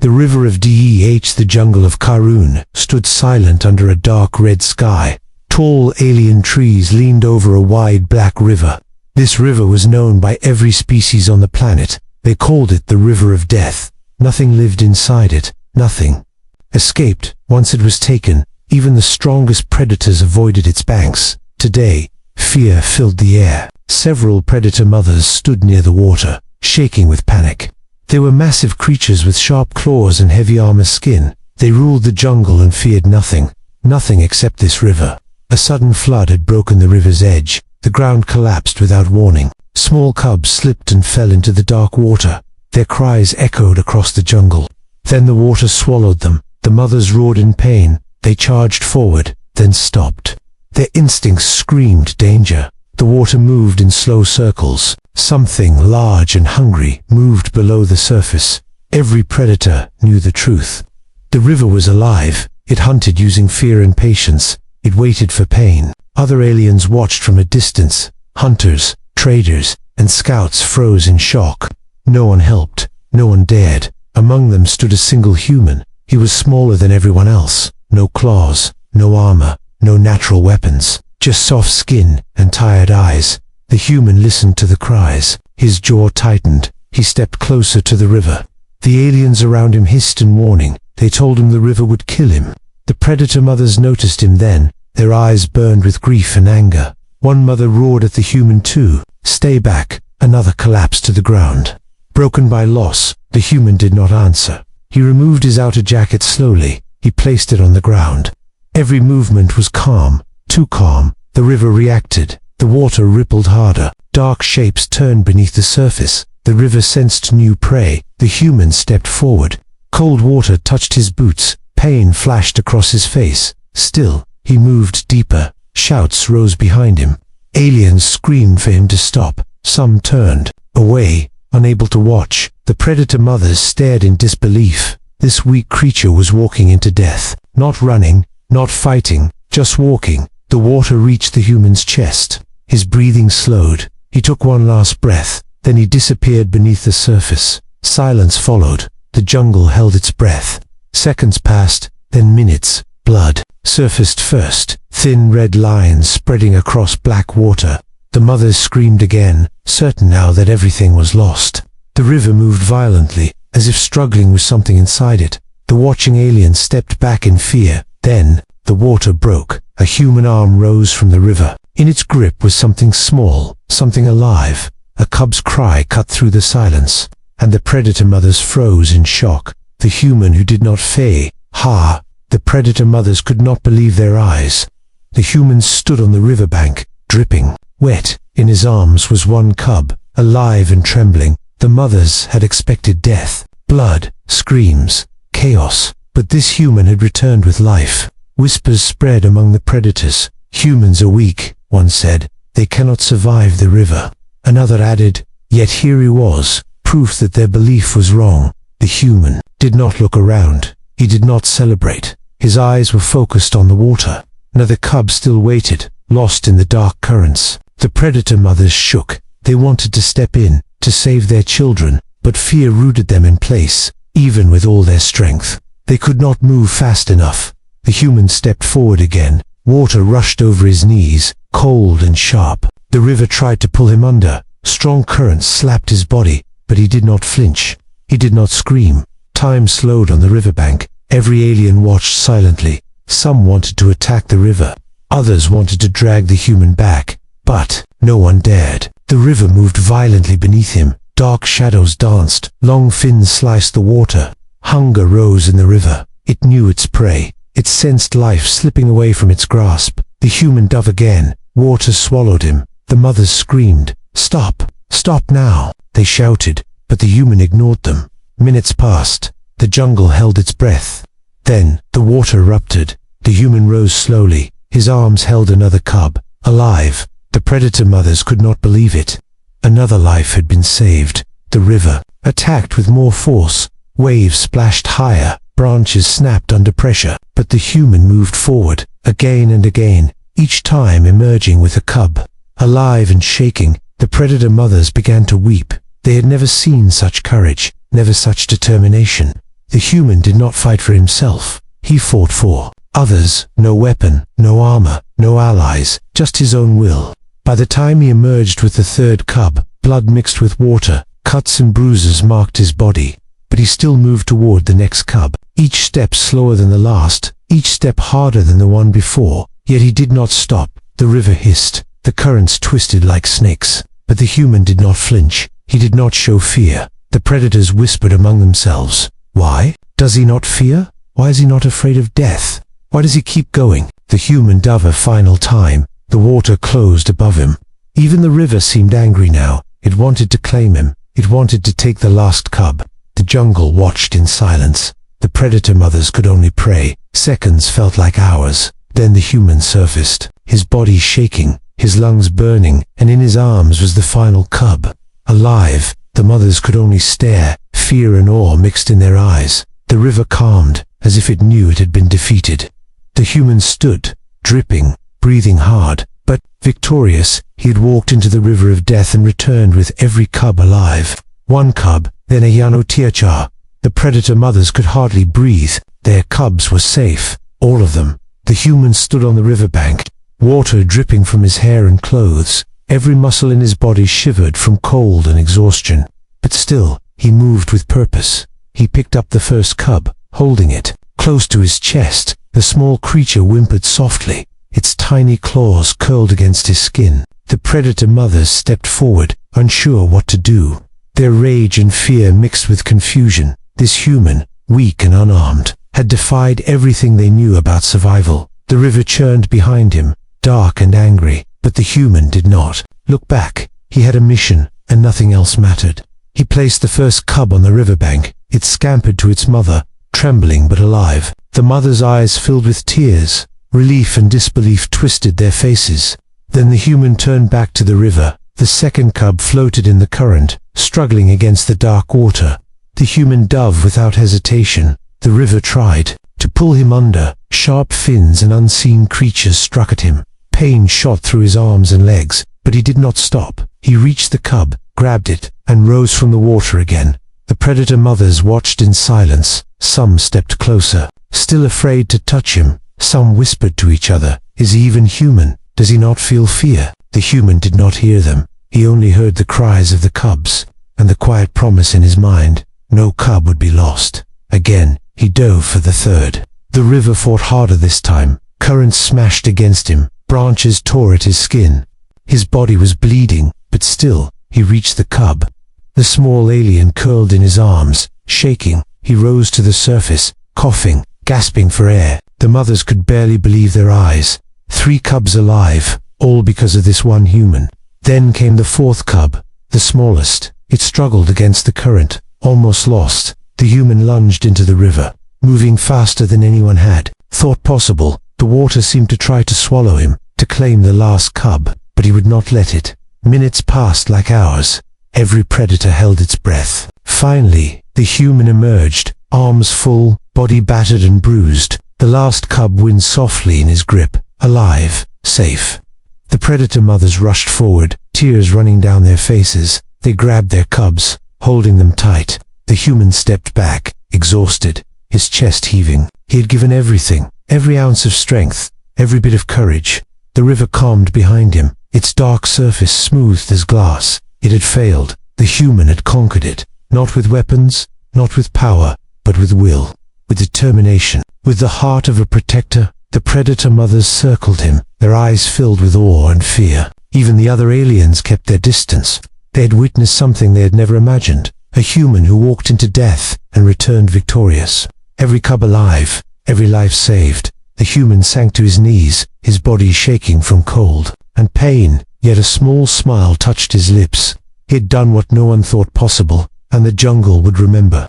The river of the jungle of Karun, stood silent under a dark red sky. Tall alien trees leaned over a wide black river. This river was known by every species on the planet. They called it the River of Death. Nothing lived inside it, nothing escaped. Once it was taken, even the strongest predators avoided its banks. Today, fear filled the air. Several predator mothers stood near the water, shaking with panic. They were massive creatures with sharp claws and heavy armor skin. They ruled the jungle and feared nothing except this river. A sudden flood had broken the river's edge. The ground collapsed without warning. Small cubs slipped and fell into the dark water. Their cries echoed across the jungle. Then the water swallowed them. The mothers roared in pain. They charged forward, then stopped. Their instincts screamed danger. The water moved in slow circles. Something large and hungry moved below the surface. Every predator knew the truth. The river was alive. It hunted using fear and patience. It waited for pain. Other aliens watched from a distance. Hunters, traders, and scouts froze in shock. No one helped. No one dared. Among them stood a single human. He was smaller than everyone else. No claws, no armor, no natural weapons. Just soft skin and tired eyes. The human listened to the cries. His jaw tightened. He stepped closer to the river. The aliens around him hissed in warning. They told him the river would kill him. The predator mothers noticed him then. Their eyes burned with grief and anger. One mother roared at the human too. "Stay back." Another collapsed to the ground. Broken by loss, the human did not answer. He removed his outer jacket slowly. He placed it on the ground. Every movement was calm, too calm. The river reacted. The water rippled harder. Dark shapes turned beneath the surface. The river sensed new prey. The human stepped forward. Cold water touched his boots. Pain flashed across his face. Still, he moved deeper. Shouts rose behind him. Aliens screamed for him to stop. Some turned away, unable to watch. The predator mothers stared in disbelief. This weak creature was walking into death. Not running, not fighting, just walking. The water reached the human's chest. His breathing slowed. He took one last breath. Then he disappeared beneath the surface. Silence followed. The jungle held its breath. Seconds passed, then minutes. Blood surfaced first. Thin red lines spreading across black water. The mothers screamed again, certain now that everything was lost. The river moved violently, as if struggling with something inside it. The watching aliens stepped back in fear. Then, the water broke. A human arm rose from the river. In its grip was something small, something alive. A cub's cry cut through the silence, and the predator mothers froze in shock. The human who did not fey, ha! The predator mothers could not believe their eyes. The human stood on the riverbank, dripping, wet. In his arms was one cub, alive and trembling. The mothers had expected death, blood, screams, chaos. But this human had returned with life. Whispers spread among the predators. "Humans are weak," one said. "They cannot survive the river." Another added, "Yet here he was, proof that their belief was wrong." The human did not look around. He did not celebrate. His eyes were focused on the water. Another cub still waited, lost in the dark currents. The predator mothers shook. They wanted to step in, to save their children, but fear rooted them in place, even with all their strength. They could not move fast enough. The human stepped forward again. Water rushed over his knees, cold and sharp. The river tried to pull him under. Strong currents slapped his body, but he did not flinch. He did not scream. Time slowed on the riverbank. Every alien watched silently. Some wanted to attack the river. Others wanted to drag the human back, but no one dared. The river moved violently beneath him. Dark shadows danced. Long fins sliced the water. Hunger rose in the river. It knew its prey. It sensed life slipping away from its grasp. The human dove again. Water swallowed him. The mothers screamed, "Stop! Stop now!" They shouted, but the human ignored them. Minutes passed. The jungle held its breath. Then, the water erupted. The human rose slowly. His arms held another cub, alive. The predator mothers could not believe it. Another life had been saved. The river attacked with more force. Waves splashed higher. Branches snapped under pressure. But the human moved forward, again and again, each time emerging with a cub. Alive and shaking, the predator mothers began to weep. They had never seen such courage, never such determination. The human did not fight for himself. He fought for others. No weapon, no armor, no allies, just his own will. By the time he emerged with the third cub, blood mixed with water, cuts and bruises marked his body. But he still moved toward the next cub, each step slower than the last, each step harder than the one before. Yet he did not stop. The river hissed, the currents twisted like snakes. But the human did not flinch. He did not show fear. The predators whispered among themselves. Why? Does he not fear? Why is he not afraid of death? Why does he keep going? The human dove a final time. The water closed above him. Even the river seemed angry now. It wanted to claim him. It wanted to take the last cub. The jungle watched in silence. The predator mothers could only pray. Seconds felt like hours. Then the human surfaced, his body shaking, his lungs burning, and in his arms was the final cub. Alive, the mothers could only stare, fear and awe mixed in their eyes. The river calmed, as if it knew it had been defeated. The human stood, dripping, breathing hard, but, victorious, he had walked into the river of death and returned with every cub alive. One cub, then a Yano-Tiachar. The predator mothers could hardly breathe. Their cubs were safe, all of them. The human stood on the riverbank, water dripping from his hair and clothes. Every muscle in his body shivered from cold and exhaustion. But still, he moved with purpose. He picked up the first cub, holding it. Close to his chest, the small creature whimpered softly. Its tiny claws curled against his skin. The predator mothers stepped forward, unsure what to do. Their rage and fear mixed with confusion. This human, weak and unarmed, had defied everything they knew about survival. The river churned behind him, dark and angry, but the human did not look back. He had a mission, and nothing else mattered. He placed the first cub on the riverbank. It scampered to its mother, trembling but alive. The mother's eyes filled with tears. Relief and disbelief twisted their faces. Then the human turned back to the river. The second cub floated in the current, struggling against the dark water. The human dove without hesitation. The river tried to pull him under. Sharp fins and unseen creatures struck at him. Pain shot through his arms and legs, but he did not stop. He reached the cub, grabbed it, and rose from the water again. The predator mothers watched in silence. Some stepped closer, still afraid to touch him. Some whispered to each other, "Is he even human? Does he not feel fear?" The human did not hear them. He only heard the cries of the cubs, and the quiet promise in his mind. No cub would be lost. Again, he dove for the third. The river fought harder this time. Currents smashed against him. Branches tore at his skin. His body was bleeding, but still, he reached the cub. The small alien curled in his arms, shaking. He rose to the surface, coughing, gasping for air. The mothers could barely believe their eyes. 3 cubs alive, all because of this one human. Then came the fourth cub, the smallest. It struggled against the current, almost lost. The human lunged into the river, moving faster than anyone had thought possible. The water seemed to try to swallow him, to claim the last cub, but he would not let it. Minutes passed like hours. Every predator held its breath. Finally, the human emerged, arms full, body battered and bruised. The last cub whined softly in his grip, alive, safe. The predator mothers rushed forward, tears running down their faces. They grabbed their cubs, holding them tight. The human stepped back, exhausted, his chest heaving. He had given everything, every ounce of strength, every bit of courage. The river calmed behind him, its dark surface smoothed as glass. It had failed. The human had conquered it, not with weapons, not with power, but with will, with determination, with the heart of a protector. The predator mothers circled him, their eyes filled with awe and fear. Even the other aliens kept their distance. They had witnessed something they had never imagined, a human who walked into death and returned victorious. Every cub alive, every life saved. The human sank to his knees, his body shaking from cold and pain, yet a small smile touched his lips. He had done what no one thought possible, and the jungle would remember.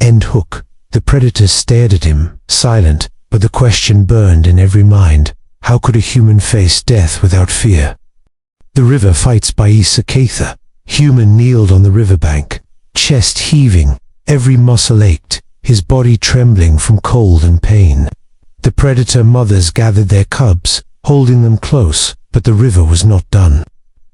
End hook. The predators stared at him, silent, but the question burned in every mind. How could a human face death without fear? The river fights by Isakatha. Human kneeled on the riverbank, chest heaving, every muscle ached, his body trembling from cold and pain. The predator mothers gathered their cubs, holding them close, but the river was not done.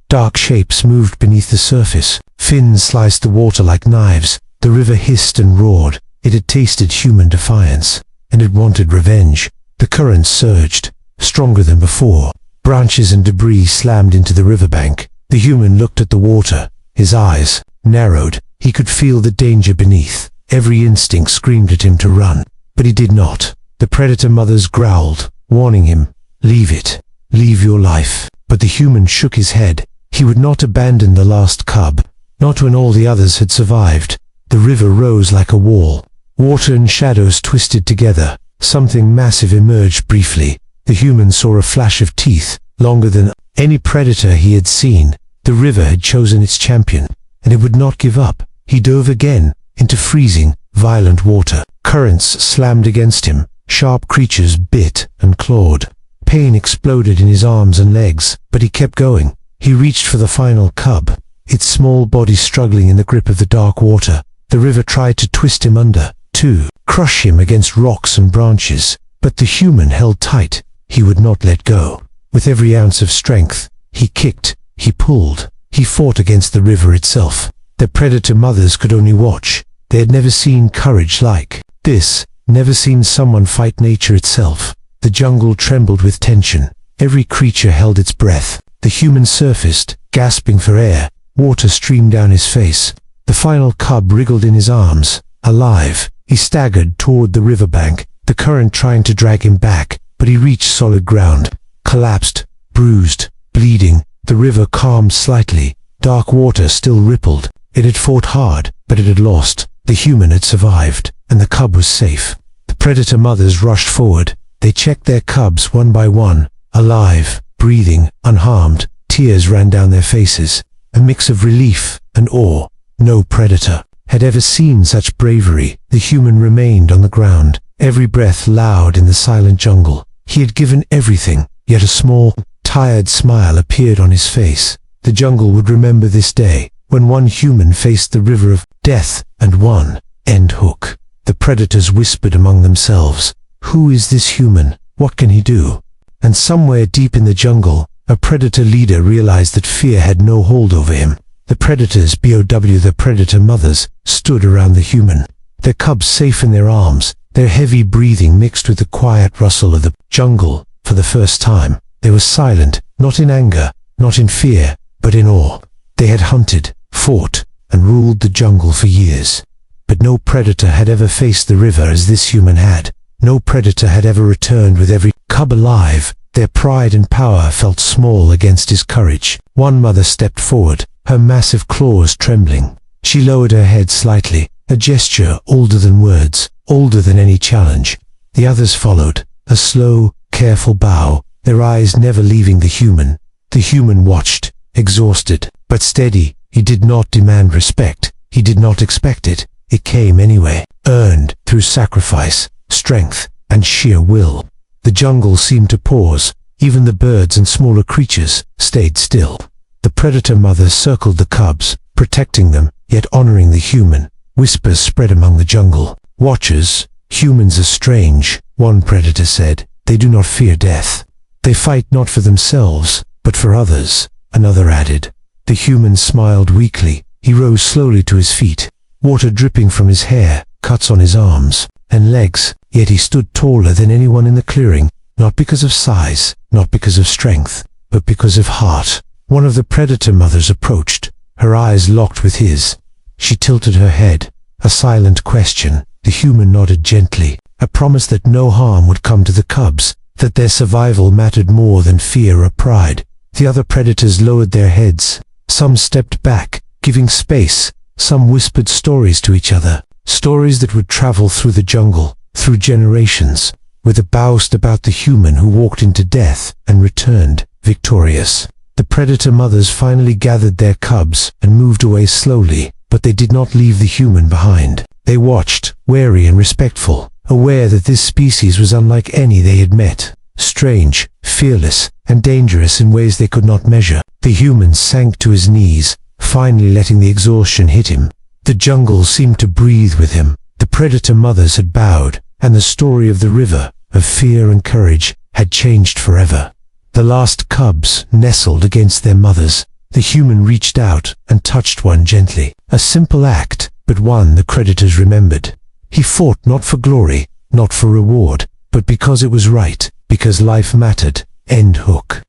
Dark shapes moved beneath the surface. Fins sliced the water like knives. The river hissed and roared. It had tasted human defiance, and it wanted revenge. The currents surged, stronger than before. Branches and debris slammed into the riverbank. The human looked at the water. His eyes narrowed. He could feel the danger beneath. Every instinct screamed at him to run, but he did not. The predator mothers growled, warning him, "Leave it. Leave your life." But the human shook his head. He would not abandon the last cub, not when all the others had survived. The river rose like a wall. Water and shadows twisted together. Something massive emerged briefly. The human saw a flash of teeth, longer than any predator he had seen. The river had chosen its champion, and it would not give up. He dove again, into freezing, violent water. Currents slammed against him. Sharp creatures bit and clawed. Pain exploded in his arms and legs, but he kept going. He reached for the final cub, its small body struggling in the grip of the dark water. The river tried to twist him under, to crush him against rocks and branches, but the human held tight. He would not let go. With every ounce of strength, he kicked, he pulled, he fought against the river itself. The predator mothers could only watch. They had never seen courage like this, never seen someone fight nature itself. The jungle trembled with tension. Every creature held its breath. The human surfaced, gasping for air. Water streamed down his face. The final cub wriggled in his arms, alive. He staggered toward the riverbank, the current trying to drag him back, but he reached solid ground. Collapsed, bruised, bleeding. The river calmed slightly. Dark water still rippled. It had fought hard, but it had lost. The human had survived, and the cub was safe. The predator mothers rushed forward. They checked their cubs one by one, alive, breathing, unharmed. Tears ran down their faces, a mix of relief and awe. No predator had ever seen such bravery. The human remained on the ground, every breath loud in the silent jungle. He had given everything, yet a small, tired smile appeared on his face. The jungle would remember this day, when one human faced the river of death and one end hook. The predators whispered among themselves, "Who is this human? What can he do?" And somewhere deep in the jungle, a predator leader realized that fear had no hold over him. The predators, the predator mothers, stood around the human, their cubs safe in their arms, their heavy breathing mixed with the quiet rustle of the jungle. For the first time, they were silent, not in anger, not in fear, but in awe. They had hunted, fought, and ruled the jungle for years. But no predator had ever faced the river as this human had. No predator had ever returned with every cub alive. Their pride and power felt small against his courage. One mother stepped forward, her massive claws trembling. She lowered her head slightly, a gesture older than words, older than any challenge. The others followed, a slow, careful bow, their eyes never leaving the human. The human watched, exhausted, but steady. He did not demand respect. He did not expect it. It came anyway, earned through sacrifice, strength, and sheer will. The jungle seemed to pause. Even the birds and smaller creatures stayed still. The predator mothers circled the cubs, protecting them, yet honoring the human. Whispers spread among the jungle. "Watchers, humans are strange," one predator said. "They do not fear death. They fight not for themselves, but for others," another added. The human smiled weakly. He rose slowly to his feet, water dripping from his hair, cuts on his arms and legs, yet he stood taller than anyone in the clearing, not because of size, not because of strength, but because of heart. One of the predator mothers approached, her eyes locked with his. She tilted her head, a silent question. The human nodded gently, a promise that no harm would come to the cubs, that their survival mattered more than fear or pride. The other predators lowered their heads. Some stepped back, giving space. Some whispered stories to each other, stories that would travel through the jungle, through generations, with a boast about the human who walked into death and returned victorious. The predator mothers finally gathered their cubs and moved away slowly, but they did not leave the human behind. They watched, wary and respectful, aware that this species was unlike any they had met. Strange, fearless, and dangerous in ways they could not measure. The human sank to his knees, finally letting the exhaustion hit him. The jungle seemed to breathe with him. The predator mothers had bowed, and the story of the river, of fear and courage, had changed forever. The last cubs nestled against their mothers. The human reached out and touched one gently. A simple act, but one the predators remembered. He fought not for glory, not for reward, but because it was right, because life mattered. End hook.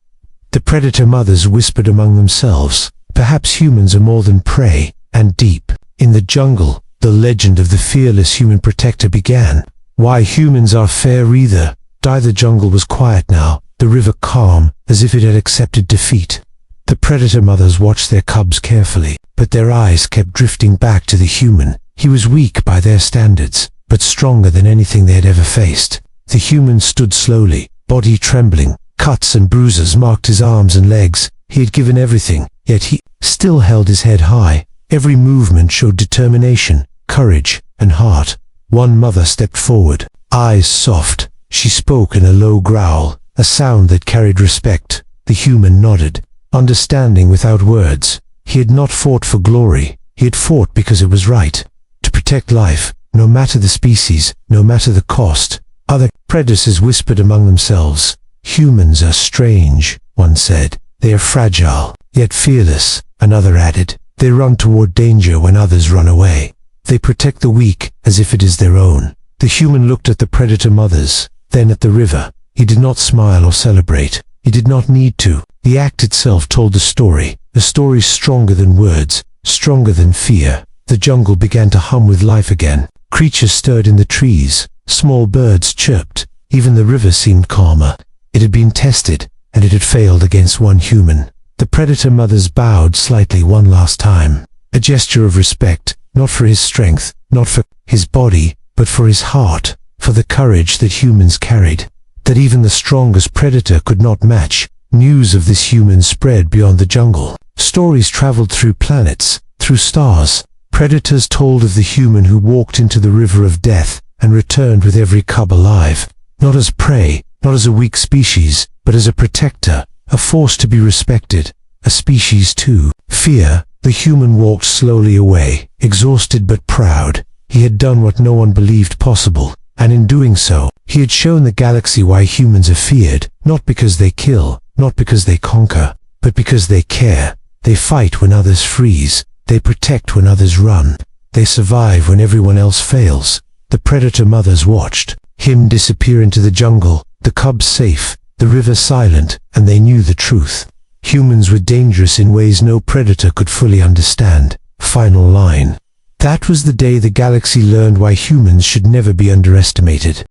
The predator mothers whispered among themselves, perhaps humans are more than prey, and deep in the jungle, the legend of the fearless human protector began. Why humans are fair either. The jungle was quiet now, the river calm, as if it had accepted defeat. The predator mothers watched their cubs carefully, but their eyes kept drifting back to the human. He was weak by their standards, but stronger than anything they had ever faced. The human stood slowly, body trembling. Cuts and bruises marked his arms and legs. He had given everything, yet he still held his head high. Every movement showed determination, courage, and heart. One mother stepped forward, eyes soft. She spoke in a low growl, a sound that carried respect. The human nodded, understanding without words. He had not fought for glory. He had fought because it was right. To protect life, no matter the species, no matter the cost. Other predators whispered among themselves. Humans are strange, one said. They are fragile, yet fearless, another added. They run toward danger when others run away. They protect the weak as if it is their own. The human looked at the predator mothers, then at the river. He did not smile or celebrate. He did not need to. The act itself told the story, a story stronger than words, stronger than fear. The jungle began to hum with life again. Creatures stirred in the trees. Small birds chirped. Even the river seemed calmer. It had been tested, and it had failed against one human. The predator mothers bowed slightly one last time. A gesture of respect, not for his strength, not for his body, but for his heart, for the courage that humans carried, that even the strongest predator could not match. News of this human spread beyond the jungle. Stories traveled through planets, through stars. Predators told of the human who walked into the river of death and returned with every cub alive, not as prey, not as a weak species, but as a protector, a force to be respected, a species too. Fear, the human walked slowly away, exhausted but proud. He had done what no one believed possible, and in doing so, he had shown the galaxy why humans are feared, not because they kill, not because they conquer, but because they care. They fight when others freeze, they protect when others run, they survive when everyone else fails. The predator mothers watched him disappear into the jungle, the cubs safe, the river silent, and they knew the truth. Humans were dangerous in ways no predator could fully understand. Final line. That was the day the galaxy learned why humans should never be underestimated.